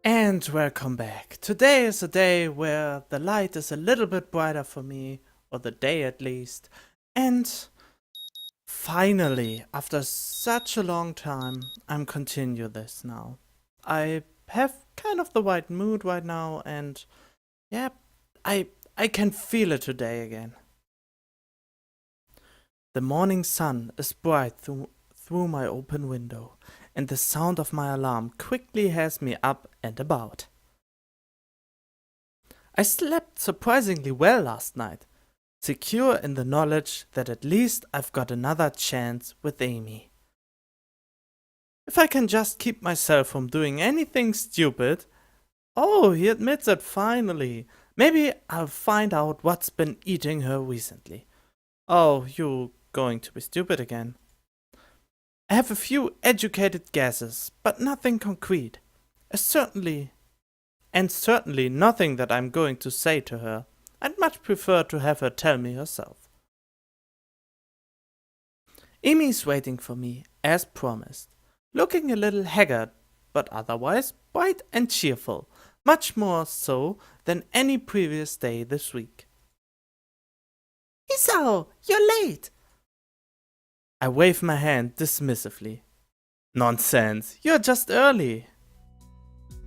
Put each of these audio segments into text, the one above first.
And welcome back. Today is a day where the light is a little bit brighter for me, or the day at least. And finally, after such a long time, I'm continue this now. I have kind of the right mood right now, and yeah, I can feel it today again. The morning sun is bright through my open window, and the sound of my alarm quickly has me up and about. I slept surprisingly well last night, secure in the knowledge that at least I've got another chance with Amy. If I can just keep myself from doing anything stupid. Oh, he admits it finally. Maybe I'll find out what's been eating her recently. Oh, you going to be stupid again. I have a few educated guesses, but nothing concrete. Certainly nothing that I'm going to say to her. I'd much prefer to have her tell me herself. Amy's waiting for me, as promised, looking a little haggard, but otherwise bright and cheerful, much more so than any previous day this week. Isao, you're late! I wave my hand dismissively. Nonsense, you're just early.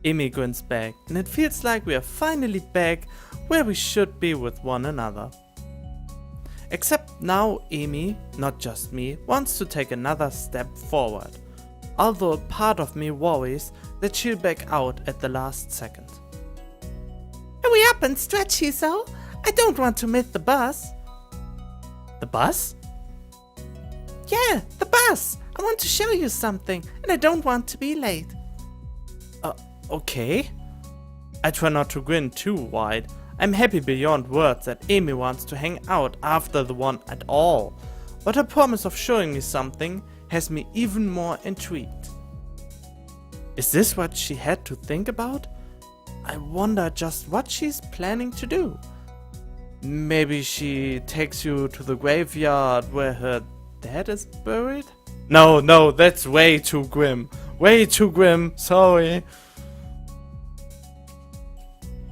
Amy grins back, and it feels like we are finally back where we should be with one another. Except now Amy, not just me, wants to take another step forward, although a part of me worries that she'll back out at the last second. Hurry up and stretch, Isao. I don't want to miss the bus. The bus? Yeah, the bus! I want to show you something, and I don't want to be late. Okay. I try not to grin too wide. I'm happy beyond words that Amy wants to hang out after the one at all, but her promise of showing me something has me even more intrigued. Is this what she had to think about? I wonder just what she's planning to do. Maybe she takes you to the graveyard where her dad is buried? No, that's way too grim. Way too grim, sorry.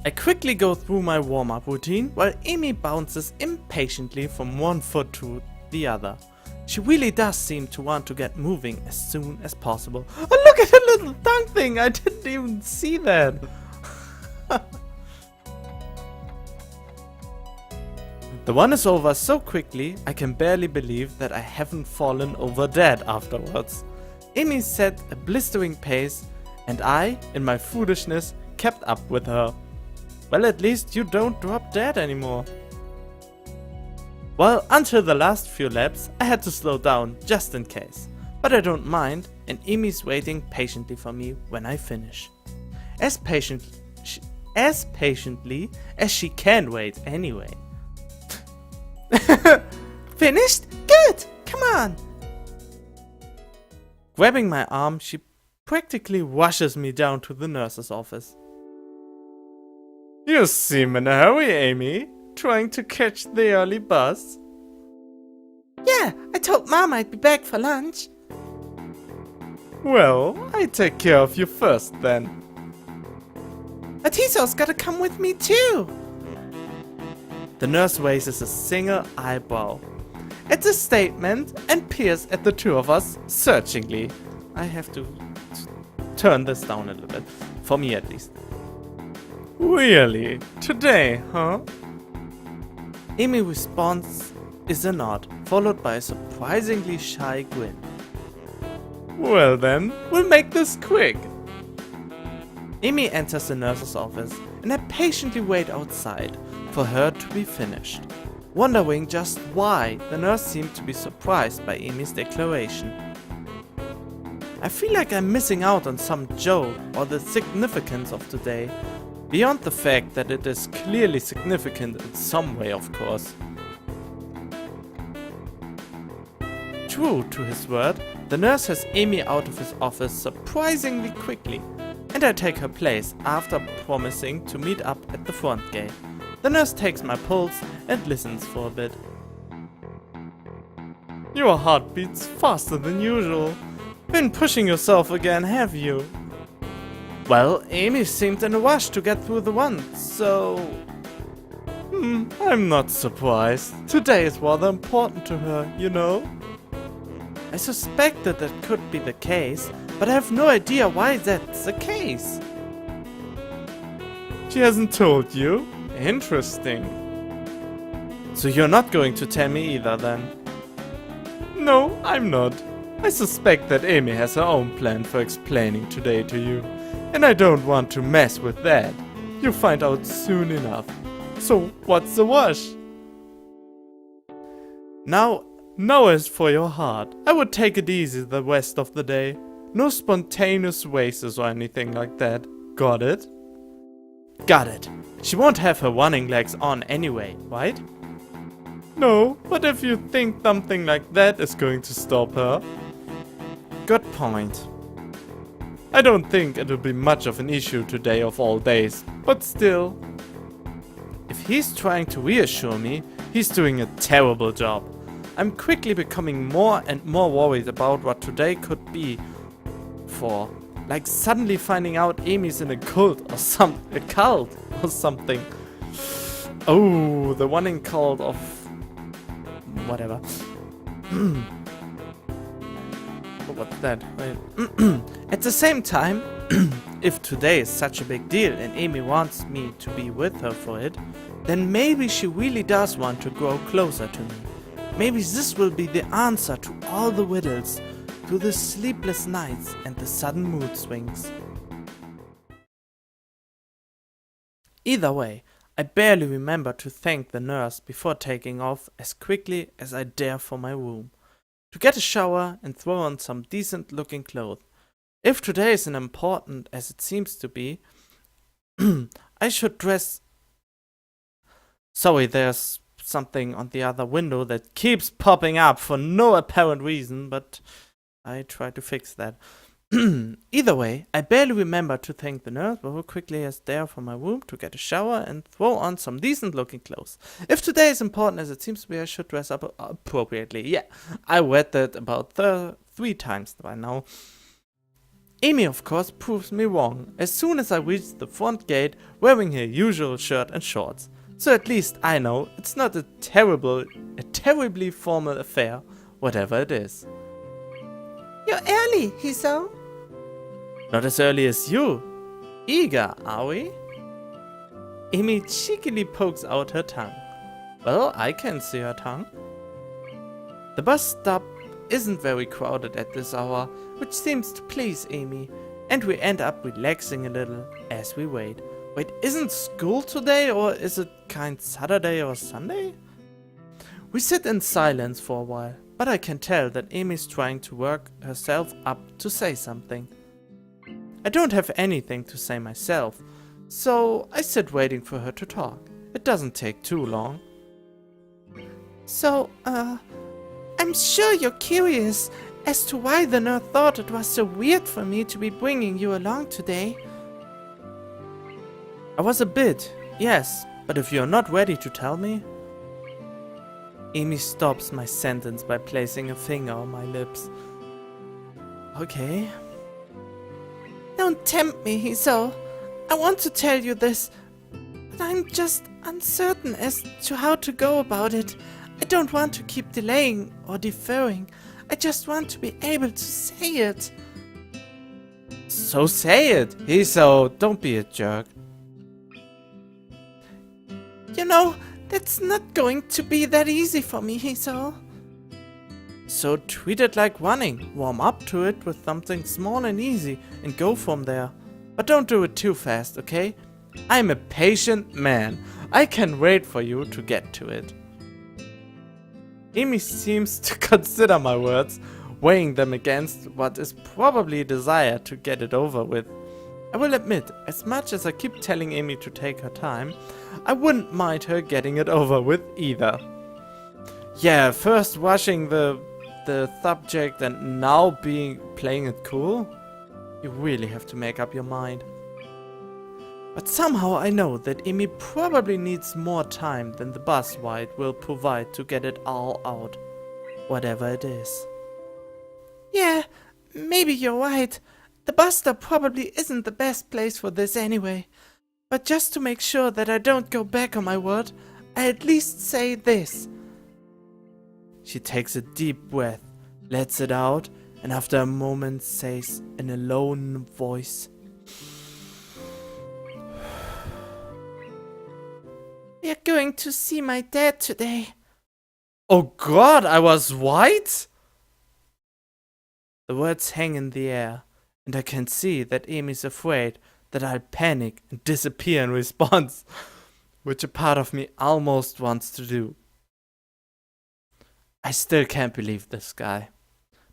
I quickly go through my warm-up routine while Amy bounces impatiently from one foot to the other. She really does seem to want to get moving as soon as possible. Oh, look at her little tongue thing! I didn't even see that! The one is over so quickly, I can barely believe that I haven't fallen over dead afterwards. Amy set a blistering pace, and I, in my foolishness, kept up with her. Well, at least you don't drop dead anymore. Well, until the last few laps, I had to slow down just in case. But I don't mind, and Amy's waiting patiently for me when I finish. As patiently as she can wait anyway. Finished? Good! Come on! Grabbing my arm, she practically rushes me down to the nurse's office. You seem in a hurry, Amy. Trying to catch the early bus? Yeah, I told Mom I'd be back for lunch. Well, I take care of you first then. Atiso's gotta come with me too. The nurse raises a single eyebrow at the statement and peers at the two of us searchingly. I have to turn this down a little bit, for me at least. Really? Today, huh? Amy responds is a nod, followed by a surprisingly shy grin. Well then, we'll make this quick. Amy enters the nurse's office, and I patiently wait outside for her to be finished, wondering just why the nurse seemed to be surprised by Amy's declaration. I feel like I'm missing out on some joke or the significance of today, beyond the fact that it is clearly significant in some way, of course. True to his word, the nurse has Amy out of his office surprisingly quickly, and I take her place after promising to meet up at the front gate. The nurse takes my pulse and listens for a bit. Your heart beats faster than usual. Been pushing yourself again, have you? Well, Amy seemed in a rush to get through the one, so... I'm not surprised. Today is rather important to her, you know? I suspected that could be the case, but I have no idea why that's the case. She hasn't told you? Interesting. So you're not going to tell me either then? No, I'm not. I suspect that Amy has her own plan for explaining today to you. And I don't want to mess with that. You'll find out soon enough. So what's the rush? Now as for your heart. I would take it easy the rest of the day. No spontaneous races or anything like that. Got it? Got it. She won't have her running legs on anyway, right? No, but if you think something like that is going to stop her... Good point. I don't think it'll be much of an issue today of all days, but still. If he's trying to reassure me, he's doing a terrible job. I'm quickly becoming more and more worried about what today could be for. Like suddenly finding out Amy's in a cult or something. Oh, the one in cult of... whatever. What's that? Wait. At the same time, if today is such a big deal and Amy wants me to be with her for it, then maybe she really does want to grow closer to me. Maybe this will be the answer to all the riddles, to the sleepless nights and the sudden mood swings. Either way, I barely remember to thank the nurse before taking off as quickly as I dare for my room. To get a shower and throw on some decent looking clothes. If today is as important as it seems to be, I should dress... Sorry, there's something on the other window that keeps popping up for no apparent reason, but I try to fix that. Either way, I barely remember to thank the nurse before quickly as there from my room to get a shower and throw on some decent looking clothes. If today is important as it seems to be, I should dress up appropriately. Yeah, I read that about 3 times by now. Amy, of course, proves me wrong as soon as I reach the front gate wearing her usual shirt and shorts. So at least I know it's not a terribly formal affair, whatever it is. You're early, Hiso. Not as early as you. Eager, are we? Amy cheekily pokes out her tongue. Well, I can see her tongue. The bus stop isn't very crowded at this hour, which seems to please Amy, and we end up relaxing a little as we wait. Wait, isn't school today, or is it kind Saturday or Sunday? We sit in silence for a while, but I can tell that Amy's trying to work herself up to say something. I don't have anything to say myself, so I sit waiting for her to talk. It doesn't take too long. So, I'm sure you're curious as to why the nurse thought it was so weird for me to be bringing you along today. I was a bit, yes, but if you're not ready to tell me... Amy stops my sentence by placing a finger on my lips. Okay. Don't tempt me, Hiso. I want to tell you this, but I'm just uncertain as to how to go about it. I don't want to keep delaying or deferring. I just want to be able to say it. So say it, Hiso. Don't be a jerk. You know, that's not going to be that easy for me, Hiso. So treat it like running. Warm up to it with something small and easy and go from there. But don't do it too fast, okay? I'm a patient man. I can wait for you to get to it. Amy seems to consider my words, weighing them against what is probably a desire to get it over with. I will admit, as much as I keep telling Amy to take her time, I wouldn't mind her getting it over with either. Yeah, first rushing the subject and now playing it cool? You really have to make up your mind. But somehow I know that Amy probably needs more time than the bus ride will provide to get it all out. whatever it is. Yeah, maybe you're right. The bus stop probably isn't the best place for this anyway. But just to make sure that I don't go back on my word, I at least say this. She takes a deep breath, lets it out, and after a moment says in a low voice, "We are going to see my dad today." Oh God, I was right? The words hang in the air, and I can see that Amy's afraid that I'll panic and disappear in response, which a part of me almost wants to do. I still can't believe this guy.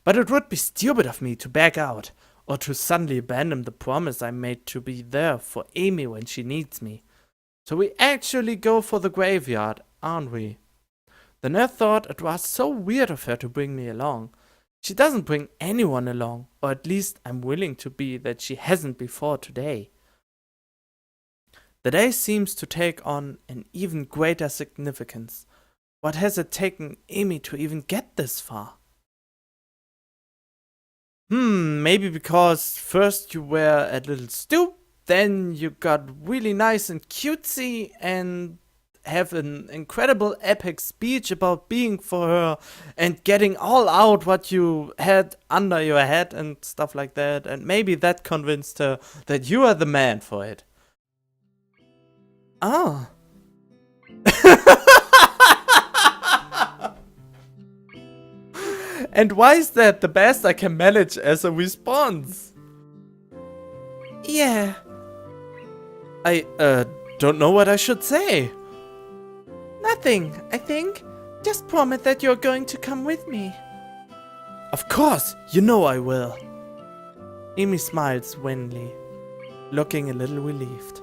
But it would be stupid of me to back out, or to suddenly abandon the promise I made to be there for Amy when she needs me. So we actually go for the graveyard, aren't we? The nurse thought it was so weird of her to bring me along. She doesn't bring anyone along, or at least I'm willing to be that she hasn't before today. The day seems to take on an even greater significance. What has it taken Amy to even get this far? Maybe because first you were a little stoop, then you got really nice and cutesy and have an incredible epic speech about being for her and getting all out what you had under your head and stuff like that, and maybe that convinced her that you are the man for it. Ah. And why is that the best I can manage as a response? Yeah. I don't know what I should say. Nothing, I think. Just promise that you're going to come with me. Of course, you know I will. Amy smiles wanly, looking a little relieved.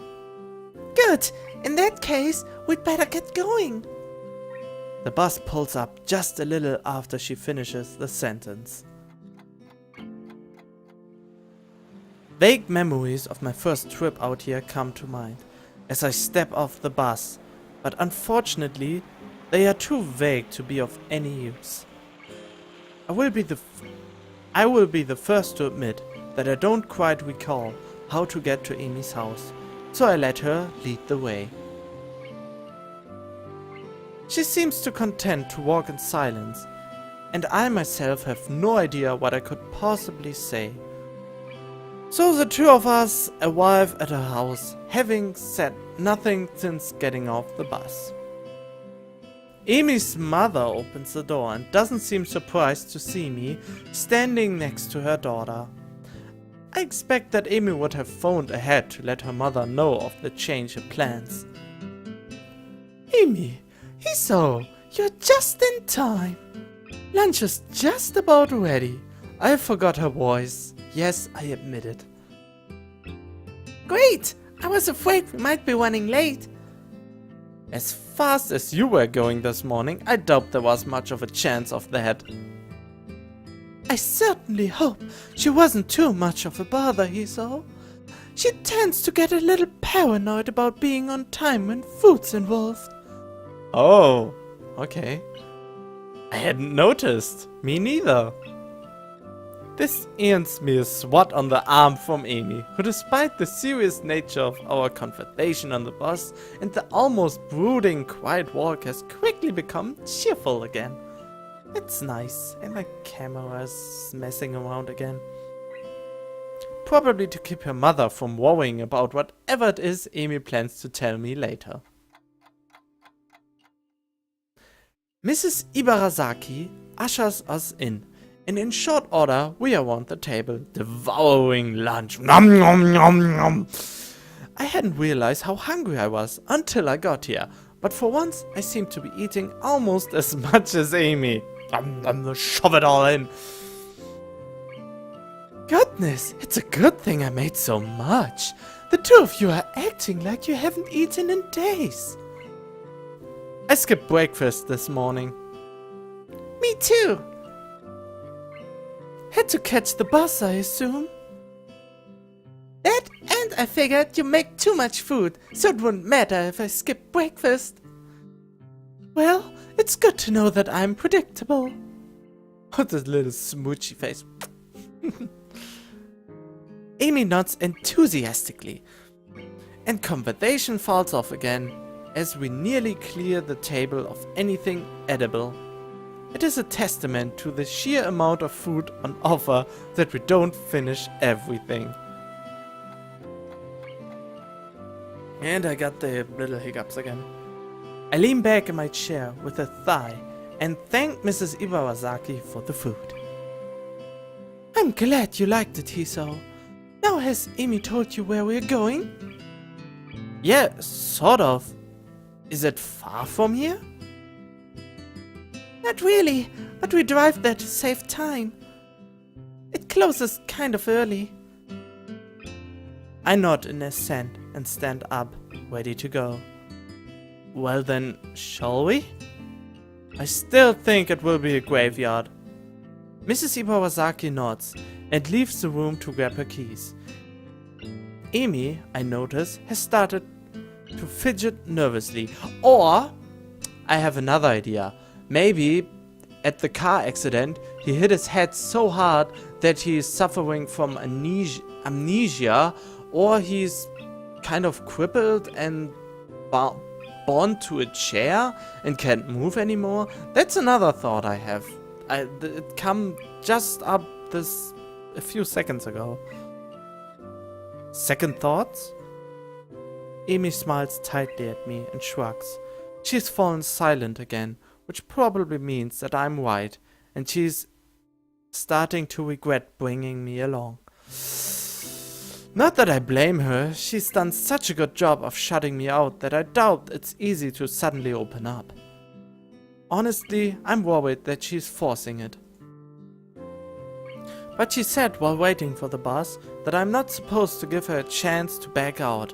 Good. In that case, we'd better get going. The bus pulls up just a little after she finishes the sentence. Vague memories of my first trip out here come to mind as I step off the bus, but unfortunately, they are too vague to be of any use. I will be the first to admit that I don't quite recall how to get to Amy's house, so I let her lead the way. She seems too content to walk in silence, and I myself have no idea what I could possibly say. So the two of us arrive at her house, having said nothing since getting off the bus. Amy's mother opens the door and doesn't seem surprised to see me standing next to her daughter. I expect that Amy would have phoned ahead to let her mother know of the change in plans. Amy, Hiso, you're just in time. Lunch is just about ready. I forgot her voice. Yes, I admit it. Great! I was afraid we might be running late. As fast as you were going this morning, I doubt there was much of a chance of that. I certainly hope she wasn't too much of a bother, Hiso. She tends to get a little paranoid about being on time when food's involved. Oh, okay. I hadn't noticed. Me neither. This earns me a swat on the arm from Amy, who despite the serious nature of our conversation on the bus and the almost brooding quiet walk has quickly become cheerful again. It's nice, and my camera is messing around again. Probably to keep her mother from worrying about whatever it is Amy plans to tell me later. Mrs. Ibarasaki ushers us in, and in short order we are around the table, devouring lunch. Nom nom nom nom. I hadn't realized how hungry I was until I got here, but for once I seem to be eating almost as much as Amy. Shove it all in. Goodness, it's a good thing I made so much. The two of you are acting like you haven't eaten in days. I skipped breakfast this morning. Me too. Had to catch the bus, I assume. That, and I figured you make too much food, so it wouldn't matter if I skipped breakfast. Well, it's good to know that I'm predictable. What a little smoochy face. Amy nods enthusiastically, and conversation falls off again as we nearly clear the table of anything edible. It is a testament to the sheer amount of food on offer that we don't finish everything. And I got the little hiccups again. I lean back in my chair with a sigh and thank Mrs. Iwawazaki for the food. I'm glad you liked it, Hiso. Now has Amy told you where we're going? Yeah, sort of. Is it far from here? Not really, but we drive there to save time. It closes kind of early. I nod in assent and stand up, ready to go. Well then, shall we? I still think it will be a graveyard. Mrs. Iwawazaki nods and leaves the room to grab her keys. Amy, I notice, has started to fidget nervously. Or, I have another idea. Maybe, at the car accident, he hit his head so hard that he is suffering from amnesia, or he's kind of crippled and bound to a chair and can't move anymore. That's another thought I have. It come just up this a few seconds ago. Second thoughts? Amy smiles tightly at me and shrugs. She's fallen silent again, which probably means that I'm right, and she's starting to regret bringing me along. Not that I blame her, she's done such a good job of shutting me out that I doubt it's easy to suddenly open up. Honestly, I'm worried that she's forcing it. But she said while waiting for the bus that I'm not supposed to give her a chance to back out.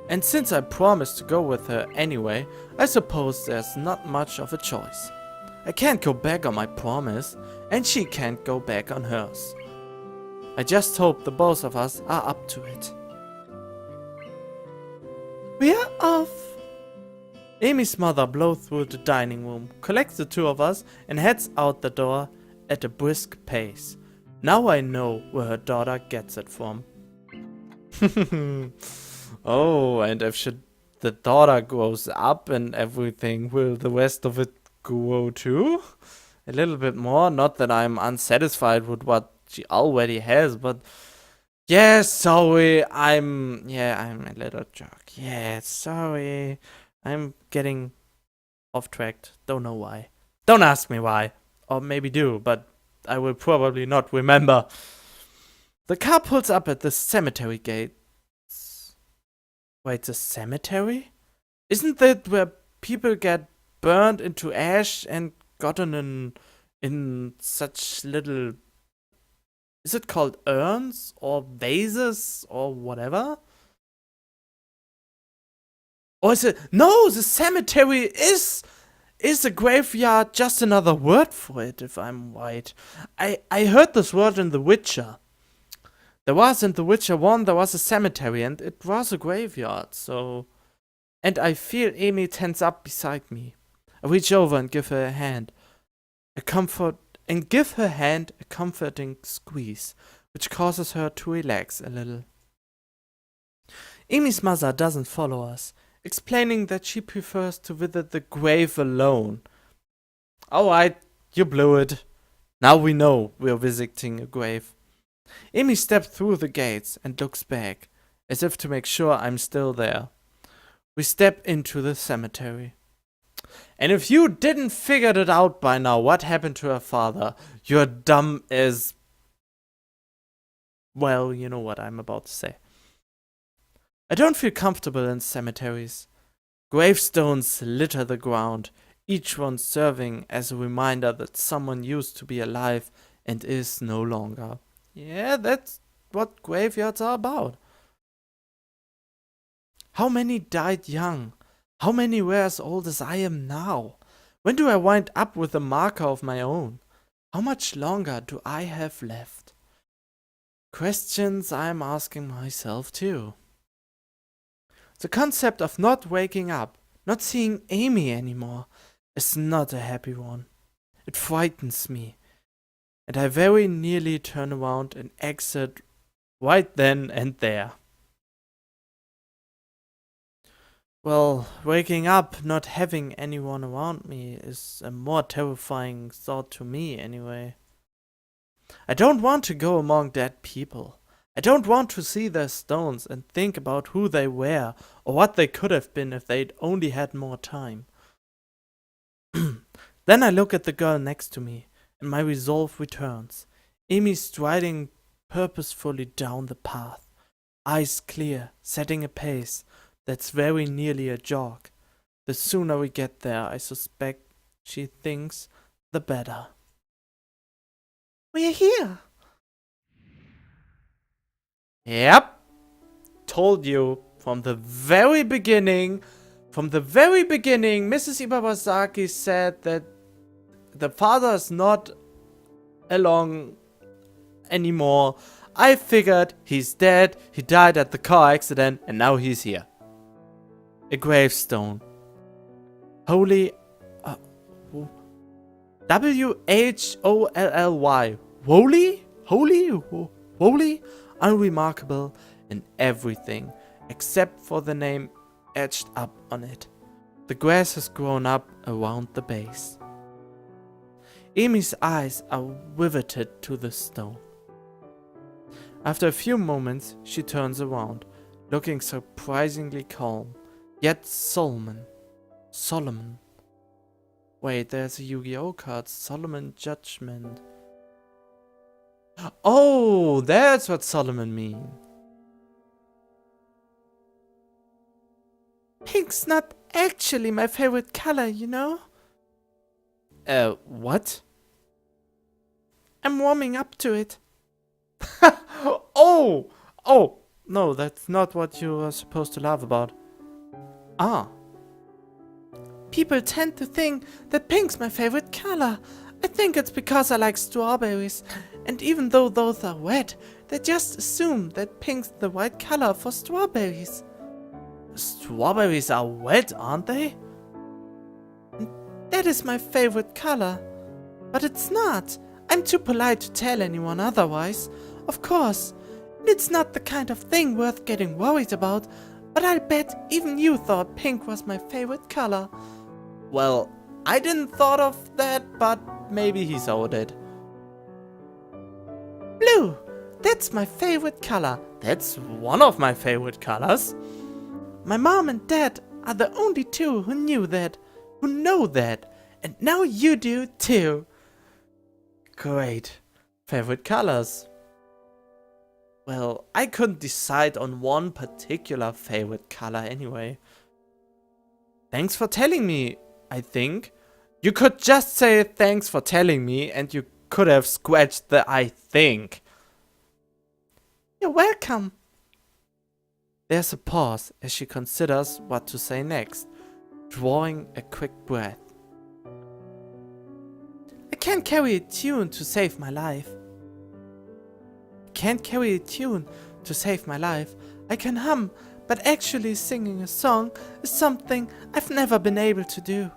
And since I promised to go with her anyway, I suppose there's not much of a choice. I can't go back on my promise, and she can't go back on hers. I just hope the both of us are up to it. We're off! Amy's mother blows through the dining room, collects the two of us, and heads out the door at a brisk pace. Now I know where her daughter gets it from. Oh, and if the daughter grows up and everything, will the rest of it grow too? A little bit more, not that I'm unsatisfied with what she already has, but yeah, sorry, I'm a little jerk. Yeah, sorry, I'm getting off track. Don't know why. Don't ask me why. Or maybe do, but I will probably not remember. The car pulls up at the cemetery gates. Wait, the cemetery? Isn't that where people get burned into ash and gotten in such little... Is it called urns or vases or whatever? Or is it... No, the cemetery is a graveyard, just another word for it, if I'm right. I heard this word in The Witcher. There was in The Witcher 1, there was a cemetery and it was a graveyard, so... And I feel Amy tense up beside me. I reach over and give her a hand. Give her hand a comforting squeeze, which causes her to relax a little. Amy's mother doesn't follow us, explaining that she prefers to visit the grave alone. Alright, you blew it. Now we know we're visiting a grave. Amy steps through the gates and looks back, as if to make sure I'm still there. We step into the cemetery. And if you didn't figure it out by now what happened to her father, you're dumb as... Well, you know what I'm about to say. I don't feel comfortable in cemeteries. Gravestones litter the ground, each one serving as a reminder that someone used to be alive and is no longer. Yeah, that's what graveyards are about. How many died young? How many were as old as I am now? When do I wind up with a marker of my own? How much longer do I have left? Questions I'm asking myself too. The concept of not waking up, not seeing Amy anymore, is not a happy one. It frightens me. and I very nearly turn around and exit right then and there. Well, waking up not having anyone around me is a more terrifying thought to me anyway. I don't want to go among dead people. I don't want to see their stones and think about who they were or what they could have been if they'd only had more time. Then I look at the girl next to me, and my resolve returns. Amy striding purposefully down the path, eyes clear, setting a pace that's very nearly a jog. The sooner we get there, I suspect she thinks, the better. We're here! Yep. Told you from the very beginning. Mrs. Iwasaki said that the father is not along anymore. I figured he's dead, he died at the car accident, and now he's here. A gravestone. Holy... W-H-O-L-L-Y. Holy? Holy? Unremarkable in everything, except for the name etched up on it. The grass has grown up around the base. Amy's eyes are riveted to the stone. After a few moments, she turns around, looking surprisingly calm, yet Solomon. Wait, there's a Yu-Gi-Oh card, Solomon Judgment. Oh, that's what Solomon means. Pink's not actually my favorite color, you know? What? I'm warming up to it. Oh! No, that's not what you are supposed to laugh about. Ah. People tend to think that pink's my favorite color. I think it's because I like strawberries. And even though those are red, they just assume that pink's the right color for strawberries. Strawberries are red, aren't they? And that is my favorite color. But it's not. I'm too polite to tell anyone otherwise. Of course, it's not the kind of thing worth getting worried about, but I'll bet even you thought pink was my favorite color. Well, I didn't thought of that, but maybe he saw it. Blue! That's my favorite color. That's one of my favorite colors. My mom and dad are the only two who know that, and now you do too. Great. Favorite colors. Well, I couldn't decide on one particular favorite color anyway. Thanks for telling me, I think. You could just say thanks for telling me and you could have scratched the I think. You're welcome. There's a pause as she considers what to say next, drawing a quick breath. I can't carry a tune to save my life. I can hum, but actually singing a song is something I've never been able to do.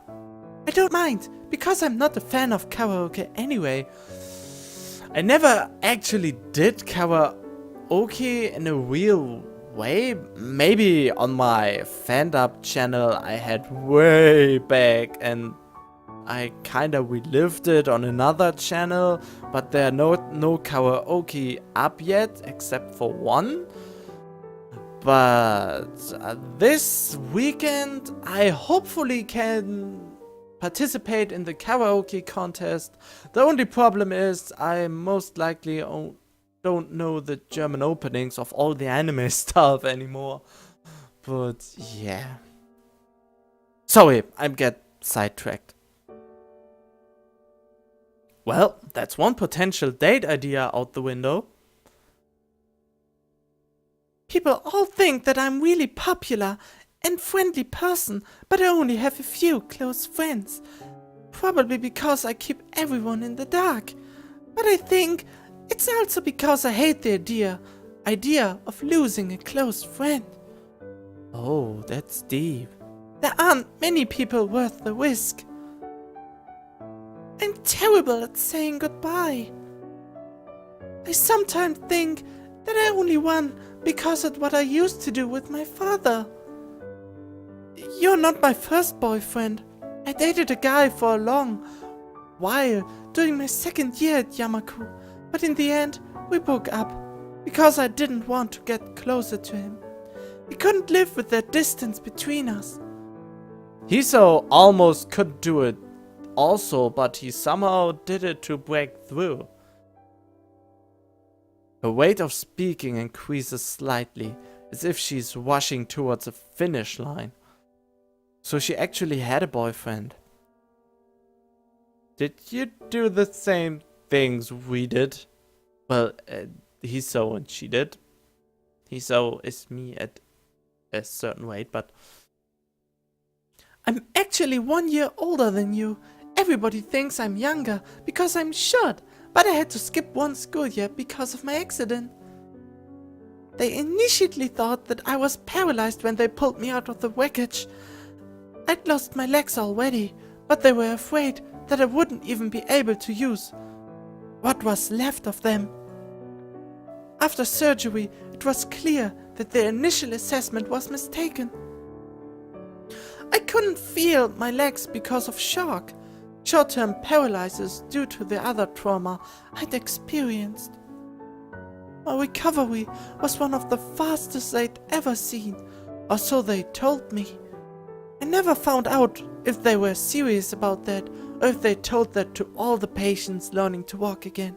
I don't mind, because I'm not a fan of karaoke anyway. I never actually did karaoke in a real way. Maybe on my fan-up channel I had way back, and I kinda relived it on another channel, but there are no karaoke up yet, except for one. But this weekend I hopefully can participate in the karaoke contest. The only problem is I most likely don't know the German openings of all the anime stuff anymore. But yeah. Sorry, I get sidetracked. Well, that's one potential date idea out the window. People all think that I'm really popular and friendly person, but I only have a few close friends. Probably because I keep everyone in the dark. But I think it's also because I hate the idea of losing a close friend. Oh, that's deep. There aren't many people worth the risk. I'm terrible at saying goodbye. I sometimes think that I only won because of what I used to do with my father. You're not my first boyfriend. I dated a guy for a long while during my second year at Yamaku, but in the end, we broke up because I didn't want to get closer to him. We couldn't live with that distance between us. Hiso almost could do it also, but he somehow did it to break through. Her rate of speaking increases slightly, as if she's rushing towards a finish line. So she actually had a boyfriend. Did you do the same things we did? Well, Hiso and she did. Hiso is me at a certain rate, but... I'm actually 1 year older than you. Everybody thinks I'm younger because I'm short, but I had to skip one school year because of my accident. They initially thought that I was paralyzed when they pulled me out of the wreckage. I'd lost my legs already, but they were afraid that I wouldn't even be able to use what was left of them. After surgery, it was clear that their initial assessment was mistaken. I couldn't feel my legs because of shock, short-term paralysis due to the other trauma I'd experienced. My recovery was one of the fastest they'd ever seen, or so they told me. I never found out if they were serious about that, or if they told that to all the patients learning to walk again.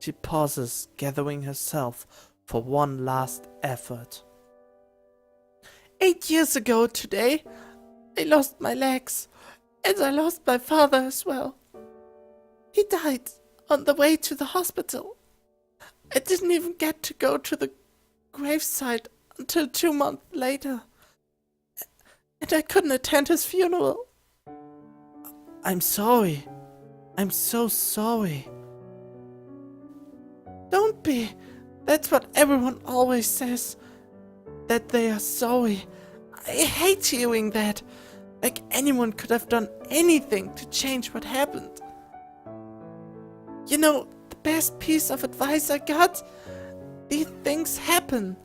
She pauses, gathering herself for one last effort. 8 years ago today, I lost my legs, and I lost my father as well. He died on the way to the hospital. I didn't even get to go to the gravesite until 2 months later, and I couldn't attend his funeral. I'm sorry. I'm so sorry. Don't be. That's what everyone always says, that they are sorry. I hate hearing that. Like anyone could have done anything to change what happened. You know, the best piece of advice I got? These things happen.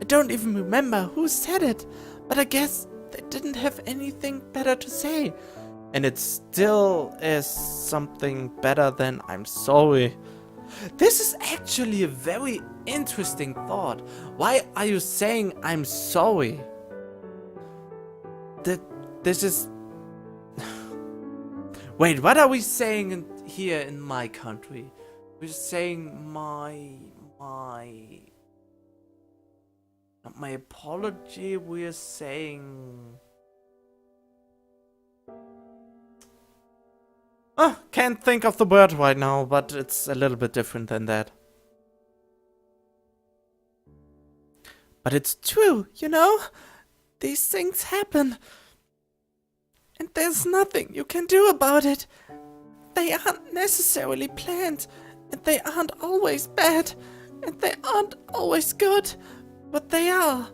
I don't even remember who said it, but I guess they didn't have anything better to say. And it still is something better than I'm sorry. This is actually a very interesting thought. Why are you saying I'm sorry? This is... Wait, what are we saying here in my country? We're saying not my apology, we're saying... Can't think of the word right now, but it's a little bit different than that. But it's true, you know? These things happen. And there's nothing you can do about it. They aren't necessarily planned, and they aren't always bad, and they aren't always good, but they are.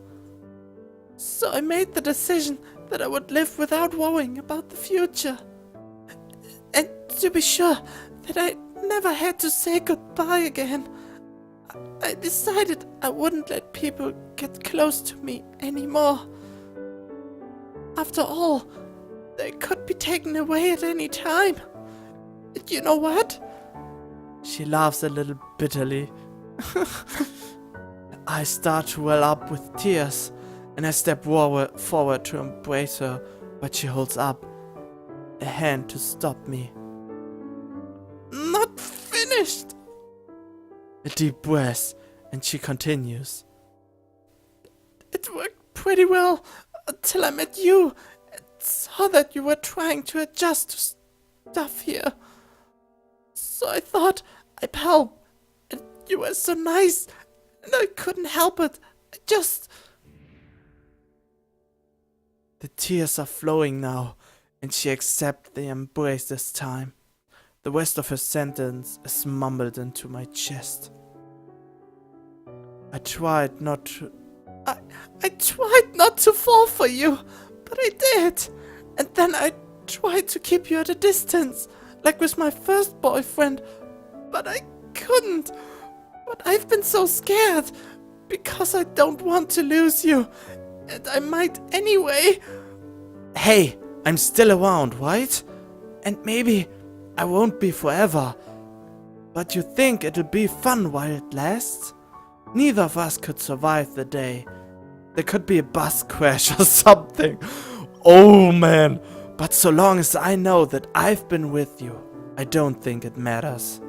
So I made the decision that I would live without worrying about the future. And to be sure that I never had to say goodbye again, I decided I wouldn't let people get close to me anymore. After all, they could be taken away at any time. And you know what? She laughs a little bitterly. I start to well up with tears, and I step forward to embrace her, but she holds up a hand to stop me. Not finished! A deep breath, and she continues. It worked pretty well until I met you and saw that you were trying to adjust to stuff here. So I thought I'd help, and you were so nice, and I couldn't help it. I just... The tears are flowing now, and she accepts the embrace this time. The rest of her sentence is mumbled into my chest. I tried not to fall for you, but I did. And then I tried to keep you at a distance. like with my first boyfriend, but I couldn't. But I've been so scared, because I don't want to lose you, and I might anyway. Hey, I'm still around, right? And maybe I won't be forever. But you think it'll be fun while it lasts? Neither of us could survive the day. There could be a bus crash or something. Oh man. But so long as I know that I've been with you, I don't think it matters.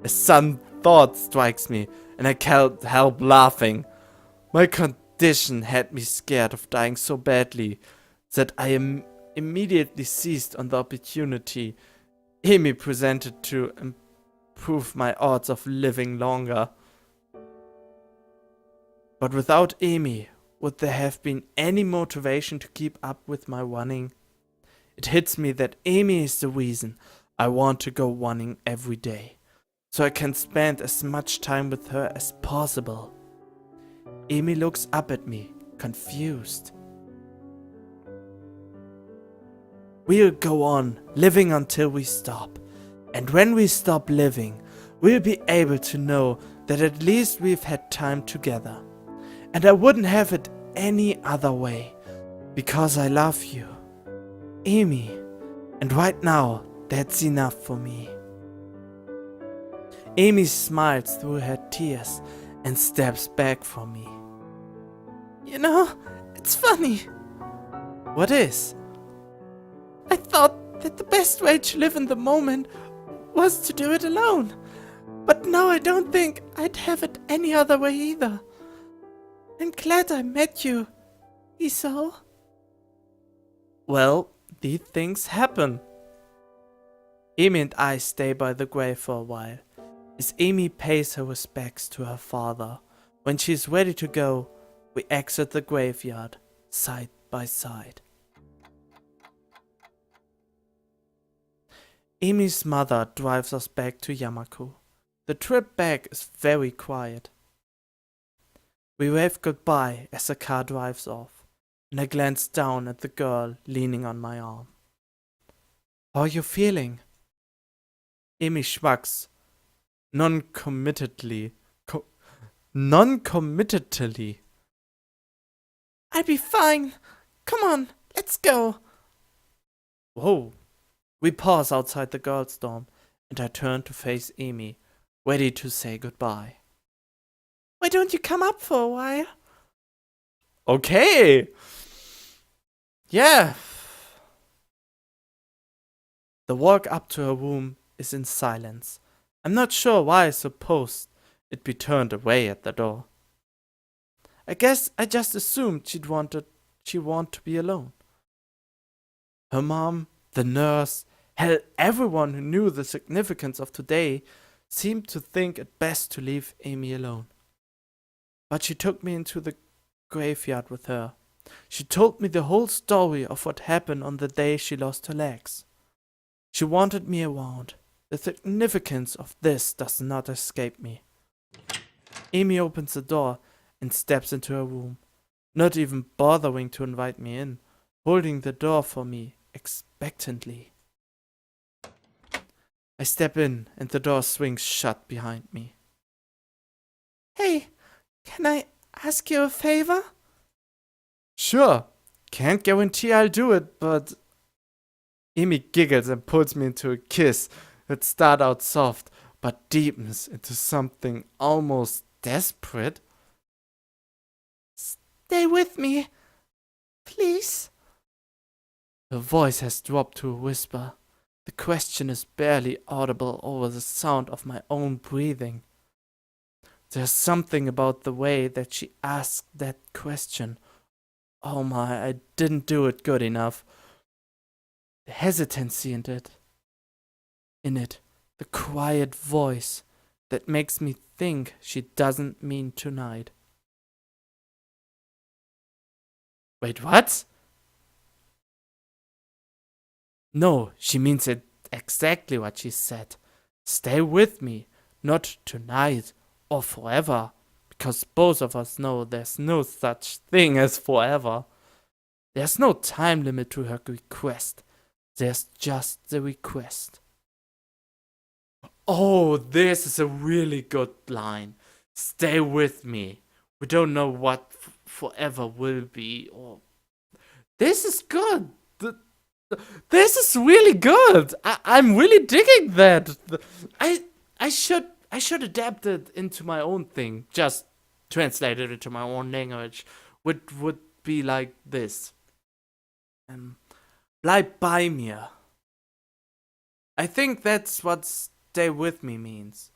A sudden thought strikes me, and I can't help laughing. My condition had me scared of dying so badly that I immediately seized on the opportunity Amy presented to improve my odds of living longer. But without Amy, would there have been any motivation to keep up with my running? It hits me that Amy is the reason I want to go running every day, so I can spend as much time with her as possible. Amy looks up at me, confused. We'll go on living until we stop, and when we stop living, we'll be able to know that at least we've had time together. And I wouldn't have it any other way, because I love you, Amy, and right now, that's enough for me. Amy smiles through her tears and steps back from me. You know, it's funny. What is? I thought that the best way to live in the moment was to do it alone. But now I don't think I'd have it any other way either. I'm glad I met you, Iso. Well, these things happen. Amy and I stay by the grave for a while, as Amy pays her respects to her father. When she's ready to go, we exit the graveyard, side by side. Amy's mother drives us back to Yamaku. The trip back is very quiet. We wave goodbye as the car drives off, and I glance down at the girl leaning on my arm. How are you feeling? Amy shrugs non-committedly. Non-committedly. I'll be fine. Come on, let's go. Whoa. We pause outside the girls' dorm, and I turn to face Amy, ready to say goodbye. Why don't you come up for a while? Okay. Yeah. The walk up to her room is in silence. I'm not sure why I supposed it'd be turned away at the door. I guess I just assumed she'd want to be alone. Her mom, the nurse, hell, everyone who knew the significance of today seemed to think it best to leave Amy alone. But she took me into the graveyard with her. She told me the whole story of what happened on the day she lost her legs. She wanted me around. The significance of this does not escape me. Amy opens the door and steps into her room, not even bothering to invite me in, holding the door for me expectantly. I step in and the door swings shut behind me. Hey, can I ask you a favor? Sure. Can't guarantee I'll do it, but... Amy giggles and pulls me into a kiss that starts out soft, but deepens into something almost desperate. Stay with me, please. Her voice has dropped to a whisper. The question is barely audible over the sound of my own breathing. There's something about the way that she asked that question. Oh my, I didn't do it good enough. The hesitancy in it, the quiet voice that makes me think she doesn't mean tonight. Wait, what? No, she means it exactly what she said. Stay with me, not tonight or forever, because both of us know there's no such thing as forever. There's no time limit to her request. There's just the request. Oh, this is a really good line. Stay with me. We don't know what forever will be. Or this is good. This is really good. I'm really digging that. I should adapt it into my own thing. Just translate it into my own language. Would be like this. Bleib bei mir. I think that's what stay with me means.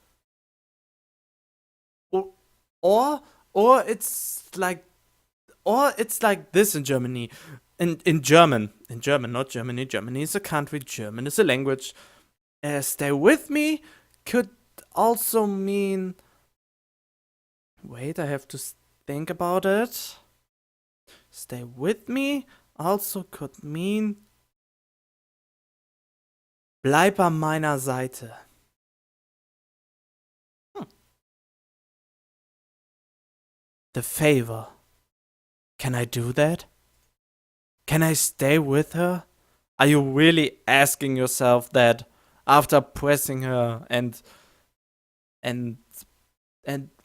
Or or it's like this in Germany. In German, not Germany. Germany is a country. German is a language. Stay with me could also mean. Wait, I have to think about it. Stay with me also could mean. Bleib an meiner Seite. The favor. Can I do that? Can I stay with her? Are you really asking yourself that after pressing her and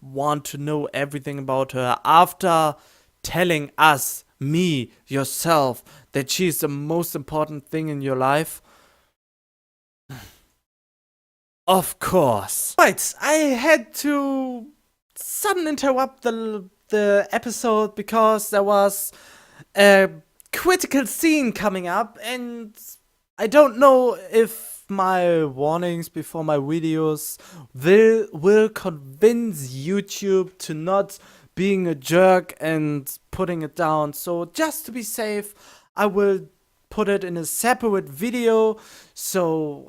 want to know everything about her, after telling us, me, yourself, that she's the most important thing in your life? Of course. Right, I had to suddenly interrupt the episode because there was a critical scene coming up, and I don't know if my warnings before my videos will convince YouTube to not being a jerk and putting it down. So just to be safe, I will put it in a separate video, so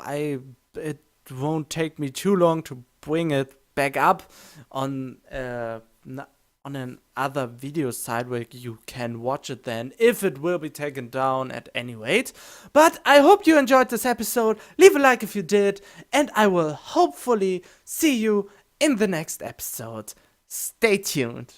it won't take me too long to bring it back up on another video site where you can watch it then, if it will be taken down at any rate. But I hope you enjoyed this episode. Leave a like if you did, and I will hopefully see you in the next episode. Stay tuned.